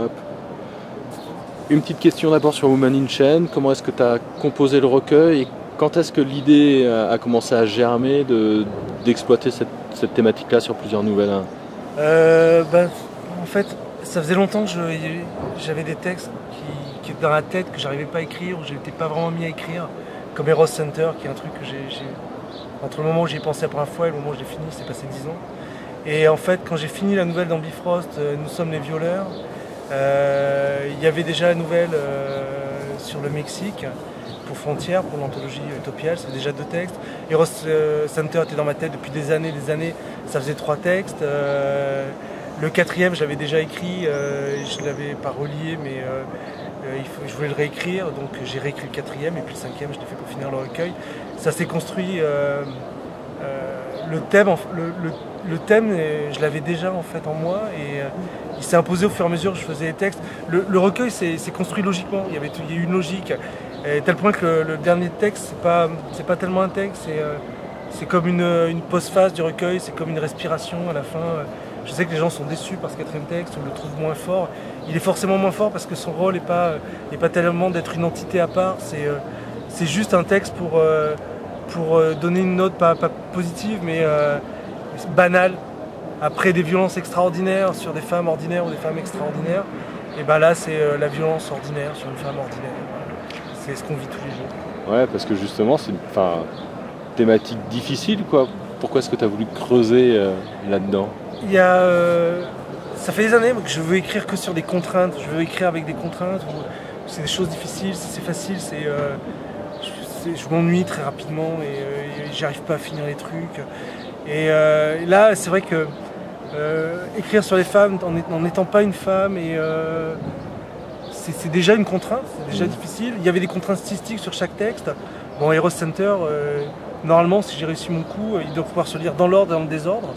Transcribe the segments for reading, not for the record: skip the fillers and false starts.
Hop. Une petite question d'abord sur Woman in Chain. Comment est-ce que tu as composé le recueil et quand est-ce que l'idée a commencé à germer d'exploiter cette thématique-là sur plusieurs nouvelles, hein? En fait, ça faisait longtemps que j'avais des textes qui étaient dans la tête, que j'arrivais pas à écrire, ou je n'étais pas vraiment mis à écrire, comme Eros Center, qui est un truc que entre le moment où j'y ai pensé la première fois et le moment où je l'ai fini, c'est passé 10 ans. Et en fait, quand j'ai fini la nouvelle dans Bifrost, Nous sommes les violeurs, il y avait déjà la nouvelle sur le Mexique, pour Frontières, pour l'anthologie Utopial, c'est déjà 2 textes. Eros Center était dans ma tête depuis des années, ça faisait 3 textes. Le 4e, je l'avais déjà écrit, je ne l'avais pas relié, mais je voulais le réécrire, donc j'ai réécrit le 4e, et puis le 5e, je l'ai fait pour finir le recueil. Ça s'est construit, le thème, je l'avais déjà en fait en moi, et il s'est imposé au fur et à mesure que je faisais les textes. Le recueil s'est construit logiquement, il y a eu une logique, à tel point que le dernier texte, c'est pas tellement un texte, c'est comme une postface du recueil, c'est comme une respiration à la fin. Je sais que les gens sont déçus par ce 4e texte, on le trouve moins fort. Il est forcément moins fort parce que son rôle n'est pas tellement d'être une entité à part, c'est juste un texte pour donner une note pas positive, mais banale. Après des violences extraordinaires sur des femmes ordinaires ou des femmes extraordinaires, et ben là c'est la violence ordinaire sur une femme ordinaire. C'est ce qu'on vit tous les jours. Ouais, parce que justement, c'est une thématique difficile, quoi. Pourquoi est-ce que tu as voulu creuser là-dedans? Ça fait des années que je veux écrire que sur des contraintes. Je veux écrire avec des contraintes. C'est des choses difficiles. Si c'est facile, je m'ennuie très rapidement et j'arrive pas à finir les trucs. Et là, c'est vrai que écrire sur les femmes en n'étant pas une femme, c'est déjà une contrainte, c'est déjà difficile. Il y avait des contraintes stylistiques sur chaque texte. Bon, Eros Center, normalement, si j'ai réussi mon coup, il doit pouvoir se lire dans l'ordre et dans le désordre.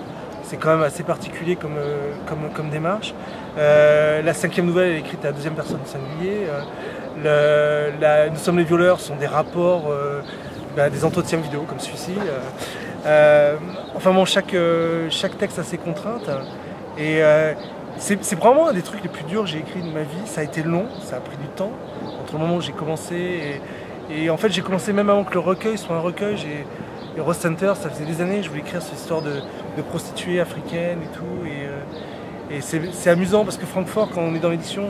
C'est quand même assez particulier comme démarche. La 5e nouvelle est écrite à la 2e personne singulier. Nous sommes les violeurs sont des rapports, des entretiens vidéo comme celui-ci. Enfin bon, chaque texte a ses contraintes. Et c'est probablement un des trucs les plus durs que j'ai écrit de ma vie. Ça a été long, ça a pris du temps. Entre le moment où j'ai commencé et en fait j'ai commencé même avant que le recueil soit un recueil. Eros Center, ça faisait des années que je voulais écrire cette histoire de prostituées africaines et tout. Et c'est amusant parce que Francfort, quand on est dans l'édition,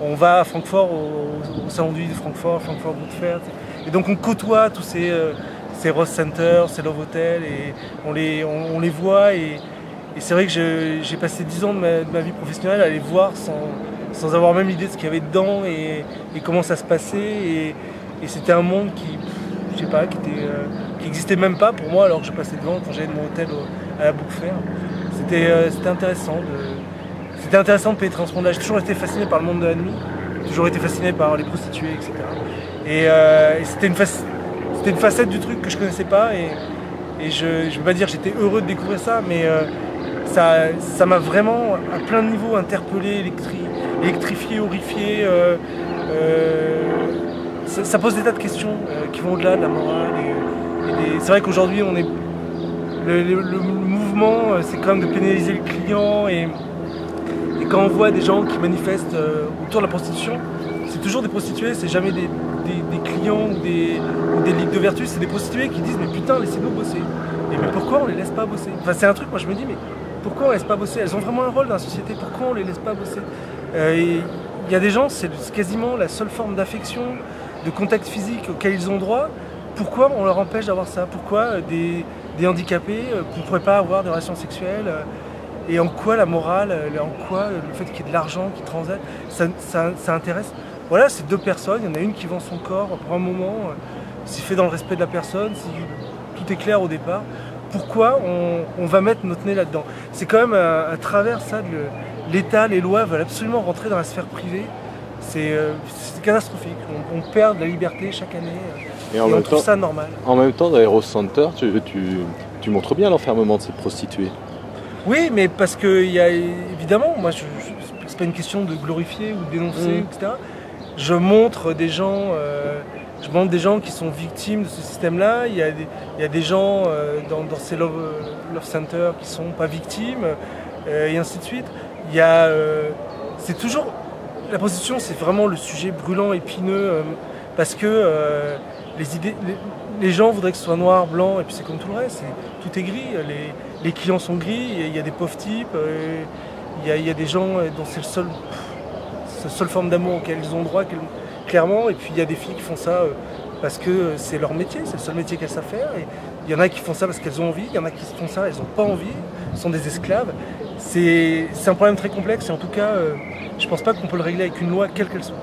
on va à Francfort, au salon du livre de Francfort Book Fair. Et donc on côtoie tous ces Eros Center, ces Love Hotel, et on les voit. Et c'est vrai que j'ai passé 10 ans de ma vie professionnelle à les voir sans avoir même l'idée de ce qu'il y avait dedans et comment ça se passait. Et c'était un monde qui existait même pas pour moi alors que je passais devant quand j'allais de mon hôtel à la Book Fair. C'était intéressant de pénétrer dans ce monde-là. J'ai toujours été fasciné par le monde de la nuit, j'ai toujours été fasciné par les prostituées, etc. Et c'était une facette du truc que je connaissais pas et je ne veux pas dire que j'étais heureux de découvrir ça, mais ça m'a vraiment à plein de niveaux interpellé, électrifié, horrifié. Ça pose des tas de questions qui vont au-delà de la morale. C'est vrai qu'aujourd'hui, le mouvement, c'est quand même de pénaliser le client. Et quand on voit des gens qui manifestent autour de la prostitution, c'est toujours des prostituées, c'est jamais des clients ou des ligues de vertu, c'est des prostituées qui disent mais putain, laissez-nous bosser. Et mais pourquoi on les laisse pas bosser? Enfin, c'est un truc, moi je me dis, mais pourquoi on les laisse pas bosser? Elles ont vraiment un rôle dans la société, pourquoi on les laisse pas bosser? Il y a des gens, c'est quasiment la seule forme d'affection, de contact physique auquel ils ont droit. Pourquoi on leur empêche d'avoir ça? Pourquoi des handicapés ne pourraient pas avoir des relations sexuelles? Et en quoi la morale, en quoi le fait qu'il y ait de l'argent qui transite, ça intéresse? Voilà, c'est 2 personnes, il y en a une qui vend son corps pour un moment, c'est fait dans le respect de la personne, si tout est clair au départ. Pourquoi on va mettre notre nez là-dedans? C'est quand même à travers ça, l'État, les lois veulent absolument rentrer dans la sphère privée. C'est catastrophique. On perd de la liberté chaque année et on trouve ça normal. En même temps, dans Eros Center, tu montres bien l'enfermement de ces prostituées. Oui, mais parce que évidemment, moi, c'est pas une question de glorifier ou de dénoncer, etc. Je montre des gens qui sont victimes de ce système-là. Il y a des gens dans ces love Centers qui sont pas victimes, et ainsi de suite. c'est toujours... La prostitution, c'est vraiment le sujet brûlant, épineux, parce que les gens voudraient que ce soit noir, blanc, et puis c'est comme tout le reste, tout est gris. Les clients sont gris, il y a des pauvres types, il y a des gens dont c'est la seule forme d'amour auquel ils ont droit, clairement, et puis il y a des filles qui font ça parce que c'est leur métier, c'est le seul métier qu'elles savent faire. Et il y en a qui font ça parce qu'elles ont envie, il y en a qui font ça, elles n'ont pas envie, sont des esclaves. C'est un problème très complexe et en tout cas, je pense pas qu'on peut le régler avec une loi, quelle qu'elle soit.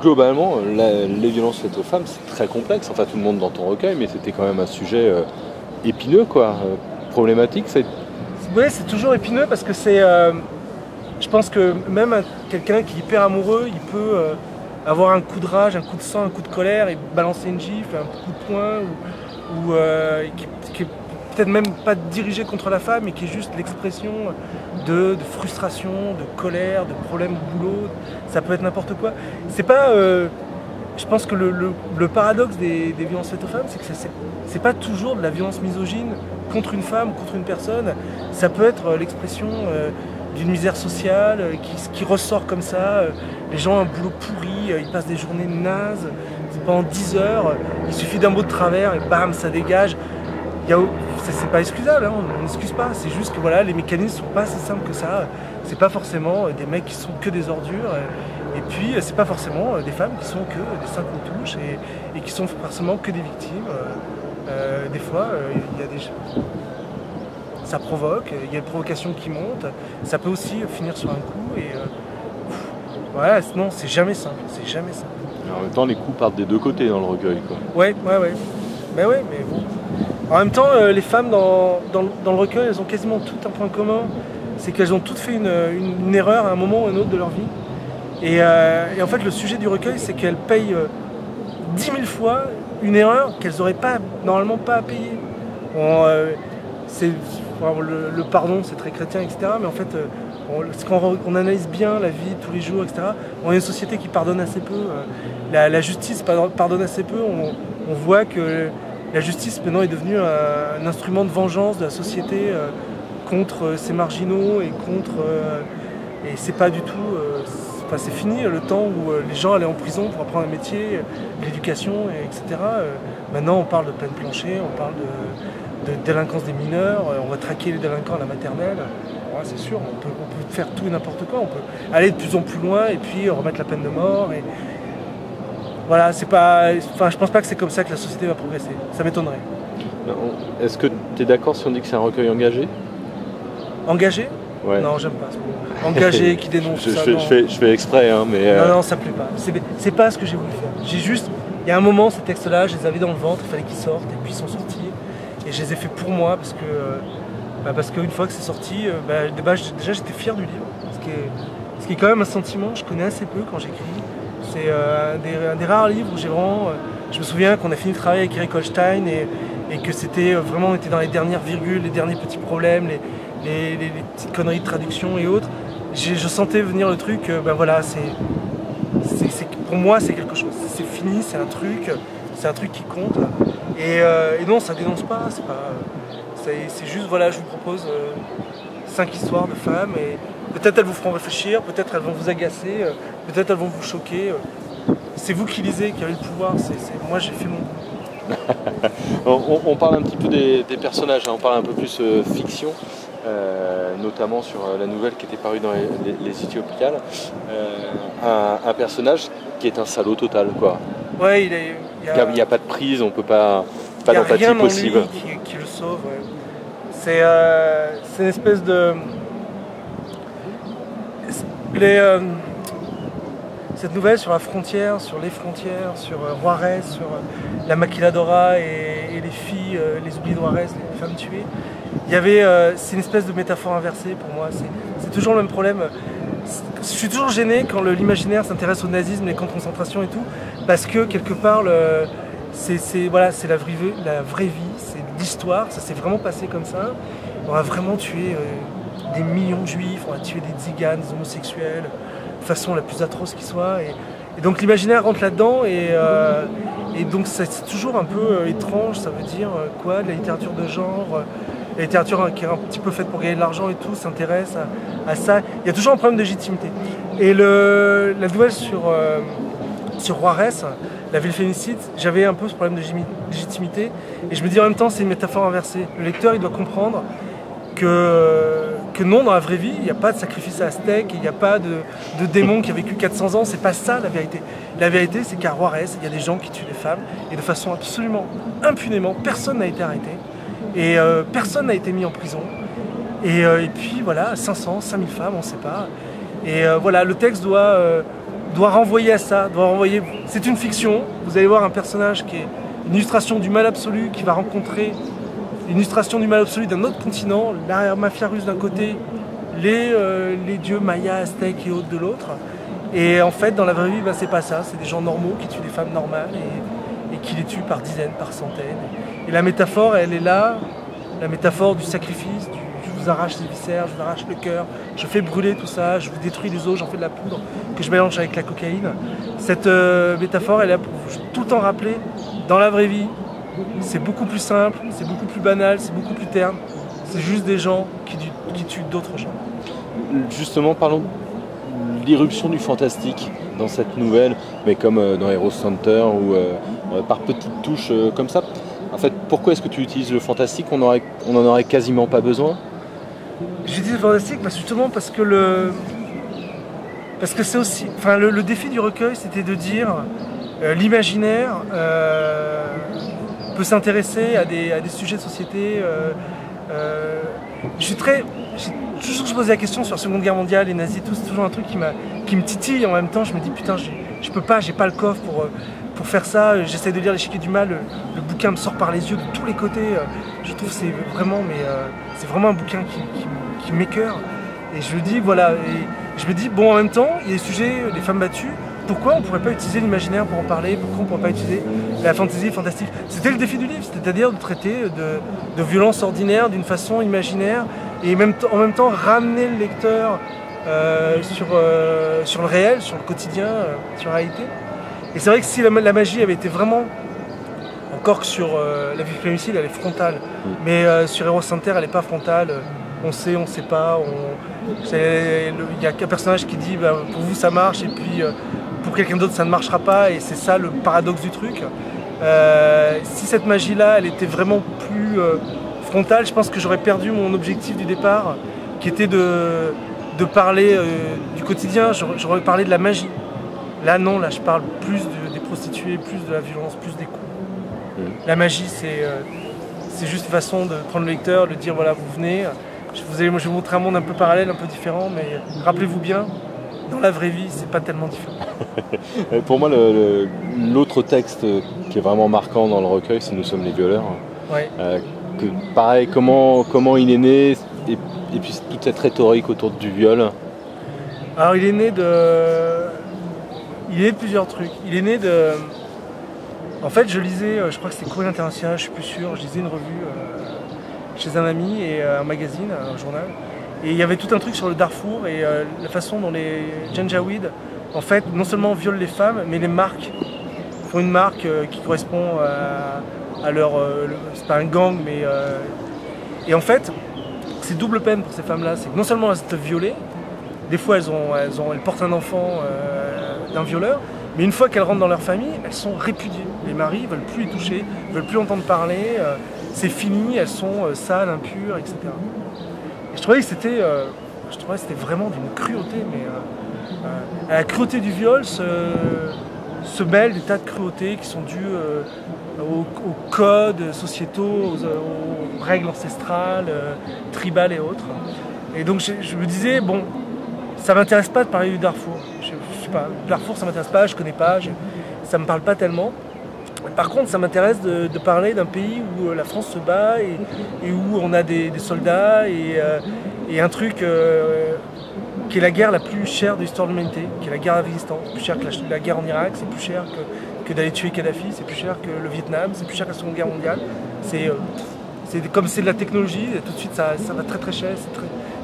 Globalement, les violences faites aux femmes, c'est très complexe. Enfin, tout le monde dans ton recueil, mais c'était quand même un sujet épineux, quoi, problématique. Oui, c'est toujours épineux parce que c'est... je pense que même quelqu'un qui est hyper amoureux, il peut avoir un coup de rage, un coup de sang, un coup de colère et balancer une gifle, un coup de poing, ou qui est peut-être même pas dirigé contre la femme, mais qui est juste l'expression de frustration, de colère, de problèmes au boulot. Ça peut être n'importe quoi. C'est pas... je pense que le paradoxe des violences faites aux femmes, c'est que c'est pas toujours de la violence misogyne contre une femme, contre une personne. Ça peut être l'expression d'une misère sociale qui ressort comme ça. Les gens ont un boulot pourri, ils passent des journées nazes pendant 10 heures. Il suffit d'un mot de travers et bam, ça dégage. C'est pas excusable, hein, on n'excuse pas. C'est juste que voilà, les mécanismes sont pas si simples que ça. C'est pas forcément des mecs qui sont que des ordures. Et puis, c'est pas forcément des femmes qui sont que des cinq touches et qui sont forcément que des victimes. Des fois, il y a des... ça provoque, il y a une provocation qui monte. Ça peut aussi finir sur un coup. Et voilà, non, c'est jamais simple. C'est jamais simple. Et en même temps, les coups partent des deux côtés dans le recueil, quoi. Ouais. Ben ouais, mais bon. En même temps, les femmes dans le recueil, elles ont quasiment toutes un point commun. C'est qu'elles ont toutes fait une erreur à un moment ou à un autre de leur vie. Et en fait, le sujet du recueil, c'est qu'elles payent 10 000 fois une erreur qu'elles n'auraient normalement pas à payer. Bon, le pardon, c'est très chrétien, etc. Mais en fait, quand on analyse bien la vie de tous les jours, etc., on est une société qui pardonne assez peu. La justice pardonne assez peu. On voit que la justice, maintenant, est devenue un instrument de vengeance de la société contre ces marginaux et contre... et c'est pas du tout... c'est fini le temps où les gens allaient en prison pour apprendre un métier, l'éducation, etc. Maintenant, on parle de peine plancher, on parle de délinquance des mineurs, on va traquer les délinquants à la maternelle. Ouais, c'est sûr, on peut faire tout et n'importe quoi, on peut aller de plus en plus loin et puis remettre la peine de mort. Et... Voilà, c'est pas... Enfin, je pense pas que c'est comme ça que la société va progresser. Ça m'étonnerait. Est-ce que tu es d'accord si on dit que c'est un recueil engagé ? Engagé ? Ouais. Non, j'aime pas ce mot. Engagé, qui dénonce ça. Je fais exprès, hein, mais... Non, ça me plaît pas. C'est pas ce que j'ai voulu faire. J'ai juste... Il y a un moment, ces textes-là, je les avais dans le ventre, il fallait qu'ils sortent, et puis ils sont sortis. Et je les ai fait pour moi, parce qu'une fois que c'est sorti, déjà j'étais fier du livre. Ce qui est quand même un sentiment, je connais assez peu quand j'écris. C'est un des rares livres où j'ai vraiment... je me souviens qu'on a fini de travailler avec Eric Holstein, et que c'était vraiment, on était dans les dernières virgules, les derniers petits problèmes, les petites conneries de traduction et autres. Je sentais venir le truc, voilà, pour moi c'est quelque chose, c'est fini, c'est un truc qui compte. Et non, ça dénonce pas, c'est juste, voilà, je vous propose 5 histoires de femmes, et peut-être elles vous feront réfléchir, peut-être elles vont vous agacer, peut-être elles vont vous choquer. C'est vous qui lisez, qui avez le pouvoir, moi j'ai fait mon boulot. On parle un petit peu des personnages, hein, on parle un peu plus fiction. Notamment sur la nouvelle qui était parue dans les Éthiopicales, un personnage qui est un salaud total, quoi. Ouais, il n'y a pas de prise, on peut pas d'empathie possible. Qui le sauve. Ouais. C'est une espèce de... cette nouvelle sur la frontière, sur les frontières, sur Juarez, sur la maquiladora et les filles, les oubliés de Juarez, les femmes tuées. C'est une espèce de métaphore inversée pour moi. C'est toujours le même problème. Je suis toujours gêné quand l'imaginaire s'intéresse au nazisme, les camps de concentration et tout, parce que quelque part, c'est la vraie vie, c'est l'histoire, ça s'est vraiment passé comme ça. On a vraiment tué des millions de juifs, on a tué des tziganes, des homosexuels, de façon la plus atroce qui soit. Et donc l'imaginaire rentre là-dedans, et donc c'est toujours un peu étrange, ça veut dire quoi, de la littérature de genre. la littérature qui est un petit peu faite pour gagner de l'argent et tout s'intéresse à ça. Il y a toujours un problème de légitimité. Et la nouvelle sur Juarez, la ville féminicide, j'avais un peu ce problème de légitimité. Et je me dis en même temps, c'est une métaphore inversée. Le lecteur, il doit comprendre que non, dans la vraie vie, il n'y a pas de sacrifice à Aztèque, il n'y a pas de démon qui a vécu 400 ans, c'est pas ça la vérité. La vérité, c'est qu'à Juarez, il y a des gens qui tuent des femmes, et de façon absolument impunément, personne n'a été arrêté, et personne n'a été mis en prison. Et puis voilà, 500, 5000 femmes, on ne sait pas. Et voilà, le texte doit renvoyer à ça, c'est une fiction, vous allez voir un personnage qui est une illustration du mal absolu, qui va rencontrer une illustration du mal absolu d'un autre continent, la mafia russe d'un côté, les dieux mayas, aztèques et autres de l'autre. Et en fait, dans la vraie vie, c'est pas ça. C'est des gens normaux qui tuent des femmes normales et qui les tuent par dizaines, par centaines. Et la métaphore, elle est là, la métaphore du sacrifice, je vous arrache les viscères, je vous arrache le cœur, je fais brûler tout ça, je vous détruis les os, j'en fais de la poudre que je mélange avec la cocaïne. Cette métaphore, elle est là pour tout le temps rappeler, dans la vraie vie, c'est beaucoup plus simple, c'est beaucoup plus banal, c'est beaucoup plus terne. C'est juste des gens qui tuent d'autres gens. Justement, parlons de l'irruption du fantastique dans cette nouvelle, mais comme dans Heroes Center ou par petites touches comme ça. En fait, pourquoi est-ce que tu utilises le fantastique? On en aurait quasiment pas besoin. J'utilise le fantastique justement parce que c'est aussi... Enfin, le défi du recueil, c'était de dire l'imaginaire peut s'intéresser à des sujets de société. J'ai toujours posé la question sur la Seconde Guerre mondiale, les nazis, tout, c'est toujours un truc qui me titille. En même temps, je me dis putain, je peux pas, j'ai pas le coffre pour faire ça. J'essaie de lire L'échiquier du mal, le bouquin me sort par les yeux de tous les côtés. Je trouve que c'est vraiment un bouquin qui m'écœure. Et je me dis voilà, et je me dis bon, en même temps, il y a des sujets, les femmes battues. Pourquoi on ne pourrait pas utiliser l'imaginaire pour en parler? Pourquoi on ne pourrait pas utiliser la fantaisie fantastique? C'était le défi du livre, c'est-à-dire de traiter de violences ordinaires d'une façon imaginaire et en même temps ramener le lecteur sur le réel, sur le quotidien, sur la réalité. Et c'est vrai que si la magie avait été vraiment, encore que sur La vie féminicide, elle est frontale, mais sur Heroes Center, elle n'est pas frontale. On sait pas. Il y a qu'un personnage qui dit pour vous ça marche et puis pour quelqu'un d'autre ça ne marchera pas, et c'est ça le paradoxe du truc. Si cette magie-là, elle était vraiment plus frontale, je pense que j'aurais perdu mon objectif du départ, qui était de parler du quotidien, j'aurais parlé de la magie. Là non, là je parle plus des prostituées, plus de la violence, plus des coups. La magie, c'est juste une façon de prendre le lecteur, de dire voilà, vous venez, je vais vous montrer un monde un peu parallèle, un peu différent, mais rappelez-vous bien, dans la vraie vie, c'est pas tellement différent. Pour moi, l'autre texte qui est vraiment marquant dans le recueil, c'est Nous sommes les violeurs. Ouais. Pareil, comment il est né, et puis toute cette rhétorique autour du viol. Alors il est né de plusieurs trucs. Il est né de... En fait, je lisais, je crois que c'était Courrier International, je suis plus sûr, je lisais une revue chez un ami et un magazine, un journal. Et il y avait tout un truc sur le Darfour et la façon dont les Janjaweed, en fait, non seulement violent les femmes, mais les marquent. Ils font une marque qui correspond à leur... c'est pas un gang, mais... Et en fait, c'est double peine pour ces femmes-là. C'est que non seulement elles sont violées, des fois elles portent un enfant d'un violeur, mais une fois qu'elles rentrent dans leur famille, elles sont répudiées. Les maris ne veulent plus les toucher, ne veulent plus entendre parler, c'est fini, elles sont sales, impures, etc. Et je trouvais que c'était vraiment d'une cruauté, mais à la cruauté du viol se mêlent des tas de cruautés qui sont dues aux codes sociétaux, aux règles ancestrales, tribales et autres. Et donc je me disais, bon, ça m'intéresse pas de parler du Darfour. Je sais pas, le Darfour ça m'intéresse pas, je connais pas, ça me parle pas tellement. Par contre, ça m'intéresse de parler d'un pays où la France se bat et où on a des soldats et un truc qui est la guerre la plus chère de l'histoire de l'humanité, qui est la guerre d'Afghanistan. C'est plus cher que la guerre en Irak, c'est plus cher que d'aller tuer Kadhafi, c'est plus cher que le Vietnam, c'est plus cher que la Seconde Guerre mondiale. Comme c'est de la technologie, tout de suite ça va très très cher,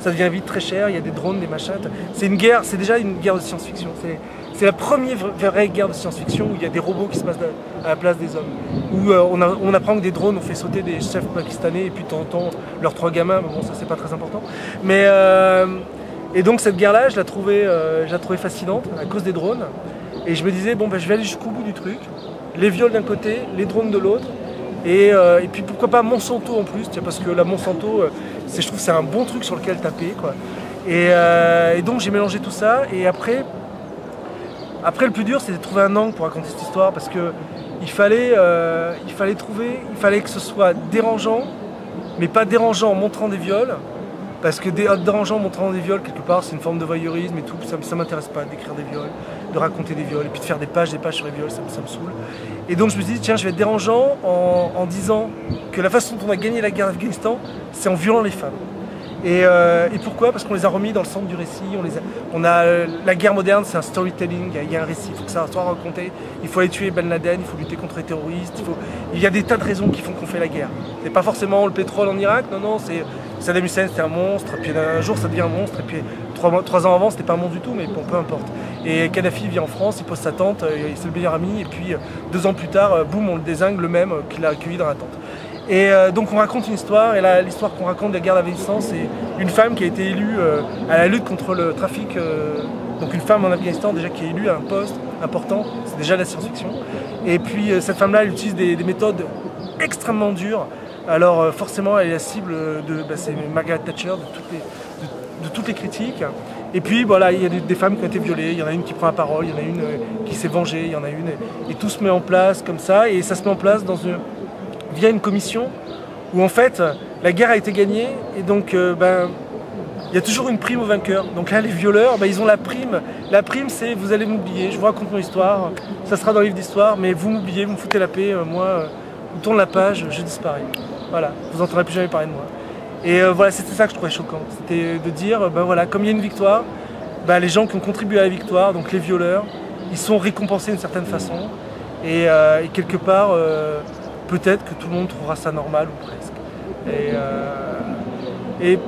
ça devient vite très cher, il y a des drones, des machins. C'est une guerre, c'est déjà une guerre de science-fiction. c'est la première vraie guerre de science-fiction où il y a des robots qui se passent à la place des hommes. Où on apprend que des drones ont fait sauter des chefs pakistanais et puis de temps en temps leurs 3 gamins, mais bon ça c'est pas très important. Mais, et donc cette guerre-là, je la trouvais fascinante à cause des drones. Et je me disais, bon ben je vais aller jusqu'au bout du truc. Les viols d'un côté, les drones de l'autre. Et puis pourquoi pas Monsanto en plus, parce que la Monsanto, je trouve que c'est un bon truc sur lequel taper, quoi. Et donc j'ai mélangé tout ça. Et après le plus dur, c'était de trouver un angle pour raconter cette histoire, parce que il fallait que ce soit dérangeant, mais pas dérangeant en montrant des viols, parce que dérangeant en montrant des viols, quelque part, c'est une forme de voyeurisme et tout, ça m'intéresse pas d'écrire des viols, de raconter des viols, et puis de faire des pages sur les viols, ça me saoule. Et donc je me suis dit, tiens, je vais être dérangeant en disant que la façon dont on a gagné la guerre d'Afghanistan, c'est en violant les femmes. Et pourquoi? Parce qu'on les a remis dans le centre du récit. La guerre moderne, c'est un storytelling, il y a un récit, il faut que ça soit raconté. Il faut aller tuer Ben Laden, il faut lutter contre les terroristes. Il y a des tas de raisons qui font qu'on fait la guerre. C'est pas forcément le pétrole en Irak, non, c'est Saddam Hussein, c'était un monstre, puis un jour ça devient un monstre, et puis 3 ans avant, c'était pas un monstre du tout, mais bon, peu importe. Et Kadhafi vient en France, il pose sa tente, c'est le meilleur ami, et puis 2 ans plus tard, boum, on le dézingue, le même qu'il a accueilli dans la tente. Et donc on raconte une histoire, et là l'histoire qu'on raconte de la guerre d'Afghanistan, c'est une femme qui a été élue à la lutte contre le trafic, donc une femme en Afghanistan déjà qui est élue à un poste important, c'est déjà de la science-fiction. Et puis cette femme-là, elle utilise des méthodes extrêmement dures, alors forcément elle est la cible c'est Margaret Thatcher, de toutes les critiques. Et puis voilà, il y a des femmes qui ont été violées, il y en a une qui prend la parole, il y en a une qui s'est vengée, il y en a une, et tout se met en place comme ça, et ça se met en place via une commission où en fait la guerre a été gagnée, et donc il y a toujours une prime aux vainqueurs. Donc là les violeurs, ils ont la prime. La prime, c'est vous allez m'oublier, je vous raconte mon histoire, ça sera dans le livre d'histoire, mais vous m'oubliez, vous me foutez la paix, moi on tourne la page, je disparais. Voilà, vous n'entendrez plus jamais parler de moi. Et voilà, c'était ça que je trouvais choquant, c'était de dire, voilà, comme il y a une victoire, les gens qui ont contribué à la victoire, donc les violeurs, ils sont récompensés d'une certaine façon, et quelque part peut-être que tout le monde trouvera ça normal ou presque. Et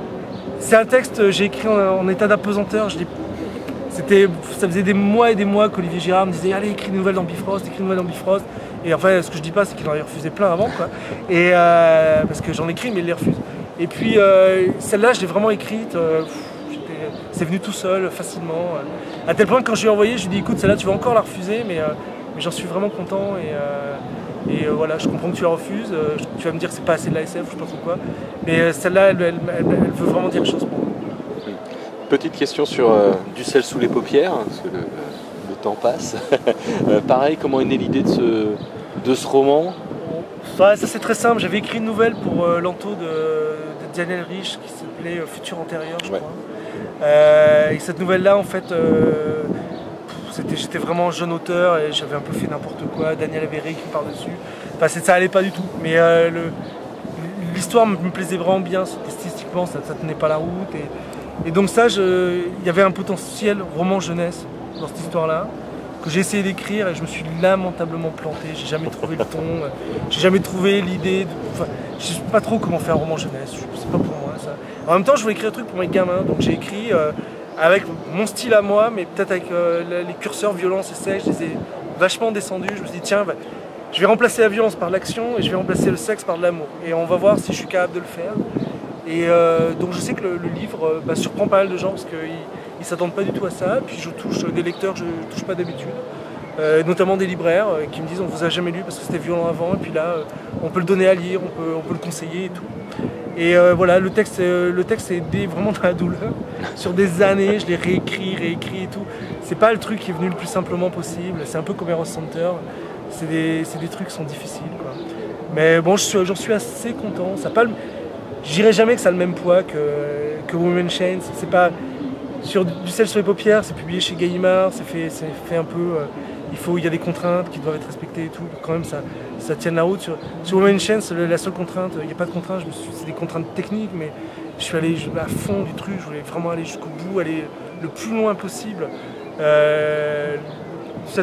c'est un texte que j'ai écrit en état d'apesanteur. Ça faisait des mois et des mois qu'Olivier Girard me disait allez, écris une nouvelle dans Bifrost, écris une nouvelle dans Bifrost. Et enfin, ce que je dis pas, c'est qu'il en avait refusé plein avant, quoi. Et parce que j'en écris, mais il les refuse. Et puis celle-là, je l'ai vraiment écrite. C'est venu tout seul, facilement. À tel point que quand je lui ai envoyé, je lui ai dit écoute, celle-là, tu vas encore la refuser, mais j'en suis vraiment content. Et voilà, je comprends que tu la refuses, tu vas me dire que c'est pas assez de la SF, je sais pas trop quoi, mais celle-là, elle veut vraiment dire quelque chose pour moi. Petite question sur du sel sous les paupières, parce que le temps passe. Pareil, comment est née l'idée de ce roman? Ça c'est très simple, j'avais écrit une nouvelle pour l'Anto de Daniel Rich qui s'appelait Futur Antérieur, je crois. Et cette nouvelle-là, en fait, j'étais vraiment jeune auteur et j'avais un peu fait n'importe quoi. Daniel avait réécrit par-dessus. Enfin, ça allait pas du tout. Mais l'histoire me plaisait vraiment bien. Stylistiquement, ça tenait pas la route. Et donc ça, il y avait un potentiel roman jeunesse dans cette histoire-là que j'ai essayé d'écrire et je me suis lamentablement planté. J'ai jamais trouvé le ton. J'ai jamais trouvé l'idée. Je sais pas trop comment faire un roman jeunesse. C'est pas pour moi ça. En même temps, je voulais écrire un truc pour mes gamins. Donc j'ai écrit avec mon style à moi, mais peut-être avec les curseurs violence et sexe, je les ai vachement descendus. Je me suis dit, tiens, je vais remplacer la violence par l'action et je vais remplacer le sexe par de l'amour. Et on va voir si je suis capable de le faire. Et donc je sais que le livre surprend pas mal de gens parce qu'ils ne s'attendent pas du tout à ça. Puis je touche des lecteurs que je ne touche pas d'habitude, notamment des libraires qui me disent on vous a jamais lu parce que c'était violent avant. Et puis là, on peut le donner à lire, on peut le conseiller et tout. Et voilà, le texte est aidé vraiment dans la douleur. Sur des années, je l'ai réécrit et tout. C'est pas le truc qui est venu le plus simplement possible. C'est un peu comme Eros Center. C'est des trucs qui sont difficiles, quoi. Mais bon, j'en suis assez content. Je dirais jamais que ça a le même poids que Women Chains. C'est pas sur du sel sur les paupières. C'est publié chez Gallimard. C'est fait un peu. Il y a des contraintes qui doivent être respectées et tout. Quand même, ça tienne la route. Sur Women Chains, la seule contrainte, il n'y a pas de contrainte. C'est des contraintes techniques, mais je suis allé à fond du truc. Je voulais vraiment aller jusqu'au bout, aller le plus loin possible. Sel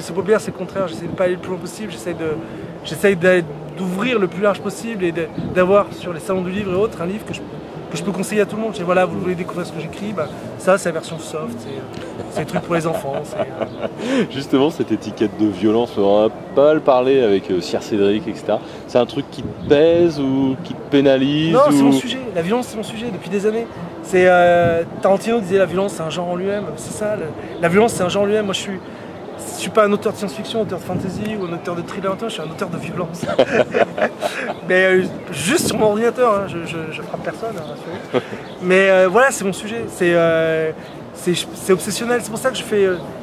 sur les paupières, c'est le contraire. J'essaie de pas aller le plus loin possible. J'essaie d'ouvrir le plus large possible et d'avoir sur les salons du livre et autres un livre que que je peux conseiller à tout le monde. Je dis, voilà, vous voulez découvrir ce que j'écris, bah, ça c'est la version soft, c'est le truc pour les enfants. Justement, cette étiquette de violence, on en a pas mal parlé avec Sir Cédric, etc. C'est un truc qui te pèse ou qui te pénalise? Non, c'est mon sujet. La violence, c'est mon sujet depuis des années. Tarantino disait la violence, c'est un genre en lui-même. C'est ça, la violence, c'est un genre en lui-même. Moi, je suis pas un auteur de science-fiction, auteur de fantasy ou un auteur de thriller, je suis un auteur de violence. Mais juste sur mon ordinateur, hein, je frappe personne, hein, rassurez-vous. Mais voilà, c'est mon sujet. C'est obsessionnel. C'est pour ça que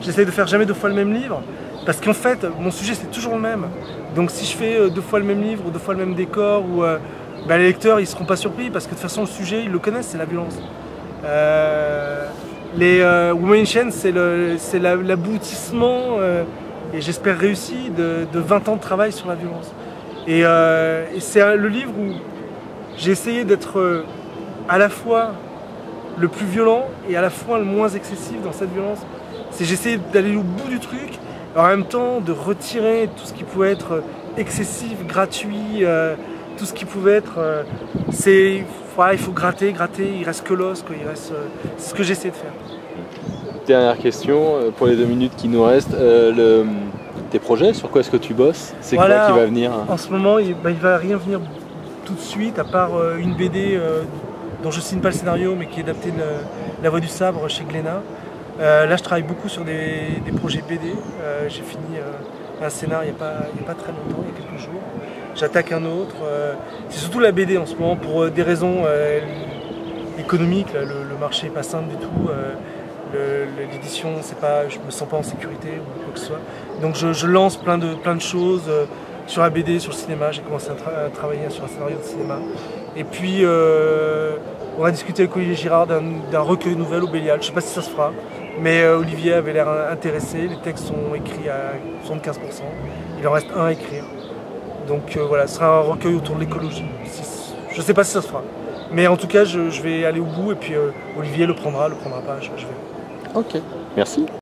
j'essaie de faire jamais 2 fois le même livre. Parce qu'en fait, mon sujet, c'est toujours le même. Donc si je fais 2 fois le même livre ou 2 fois le même décor, les lecteurs, ils seront pas surpris parce que de toute façon, le sujet, ils le connaissent, c'est la violence. Women in Chains, c'est l'aboutissement, et j'espère réussi, de 20 ans de travail sur la violence. Et c'est le livre où j'ai essayé d'être à la fois le plus violent et à la fois le moins excessif dans cette violence. J'ai essayé d'aller au bout du truc, et en même temps de retirer tout ce qui pouvait être excessif, gratuit, tout ce qui pouvait être... il faut gratter, il reste que l'os, c'est ce que j'essaie de faire. Dernière question, pour les 2 minutes qui nous restent, tes projets, sur quoi est-ce que tu bosses? C'est quoi qui va venir? En ce moment, il va rien venir tout de suite, à part une BD dont je signe pas le scénario, mais qui est adaptée de La Voix du Sabre chez Glénat. Là, je travaille beaucoup sur des projets BD. J'ai fini un scénar il n'y a pas très longtemps, il y a quelques jours. J'attaque un autre. C'est surtout la BD en ce moment pour des raisons économiques. Le marché n'est pas simple du tout. L'édition, je me sens pas en sécurité ou quoi que ce soit. Donc je lance plein de choses sur la BD, sur le cinéma. J'ai commencé à travailler sur un scénario de cinéma. Et puis on a discuté avec Olivier Girard d'un recueil de nouvelles au Bélial. Je ne sais pas si ça se fera, mais Olivier avait l'air intéressé. Les textes sont écrits à 75%. Il en reste un à écrire. Donc voilà, ce sera un recueil autour de l'écologie. Je ne sais pas si ça se fera. Mais en tout cas, je vais aller au bout et puis Olivier le prendra pas, je vais. Ok, merci.